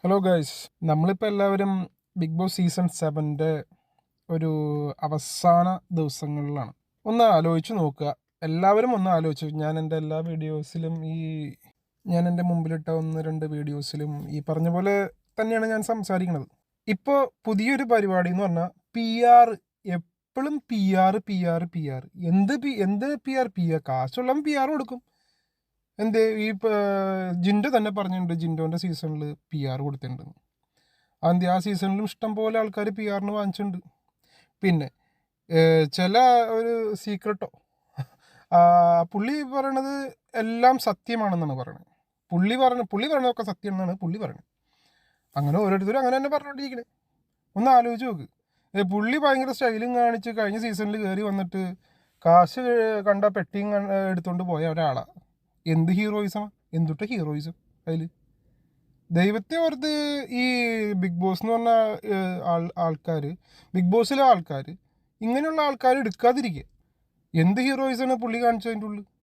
Hello guys, നമ്മളിപ്പോൾ എല്ലാവരും big boss season 7 ഒരു അവസാന ദിവസങ്ങളിലാണ്. ഒന്ന് ആലോചിച്ച് നോക്കുക, എല്ലാവരും ഒന്ന് ആലോചിച്ചു. ഞാൻ എൻ്റെ എല്ലാ വീഡിയോസിലും ഞാൻ എൻ്റെ മുമ്പിലിട്ട 1-2 വീഡിയോസിലും ഈ പറഞ്ഞ പോലെ തന്നെയാണ് ഞാൻ സംസാരിക്കുന്നത്. ഇപ്പോൾ പുതിയൊരു പരിപാടി എന്ന് പറഞ്ഞാൽ PR. എപ്പോഴും PR. എന്ത് PR കാശുള്ള PR കൊടുക്കും. ജിൻഡോ തന്നെ പറഞ്ഞിട്ടുണ്ട്, ജിൻഡോൻ്റെ സീസണിൽ PR കൊടുത്തിട്ടുണ്ട്. ആ സീസണിലും ഇഷ്ടം പോലെ ആൾക്കാർ PRന് വാങ്ങിച്ചിട്ടുണ്ട്. പിന്നെ ചില ഒരു സീക്രട്ടോ പുള്ളി പറയണത് എല്ലാം സത്യമാണെന്നാണ് പറയണത്. പുള്ളി പറയണതൊക്കെ സത്യം എന്നാണ് പുള്ളി പറയണത്. അങ്ങനെ ഓരോരുത്തരും അങ്ങനെ തന്നെ പറഞ്ഞുകൊണ്ടിരിക്കണേ. ഒന്ന് ആലോചിച്ച് നോക്ക്. പുള്ളി ഭയങ്കര സ്റ്റൈലും കാണിച്ച് കഴിഞ്ഞ സീസണിൽ കയറി വന്നിട്ട് കാശ് കണ്ട പെട്ടിയും എടുത്തുകൊണ്ട് പോയ ഒരാളാണ്. എന്ത് ഹീറോയിസം, എന്തുട്ട ഹീറോയിസം അതിൽ. ദൈവത്തെ ഓർത്ത് ഈ ബിഗ് ബോസ് എന്ന് പറഞ്ഞ ആൾക്കാർ, ബിഗ് ബോസിലെ ആൾക്കാർ, ഇങ്ങനെയുള്ള ആൾക്കാർ എടുക്കാതിരിക്കുക. എന്ത് ഹീറോയിസാണ് പുള്ളി കാണിച്ചതിൻ്റെ ഉള്ളിൽ.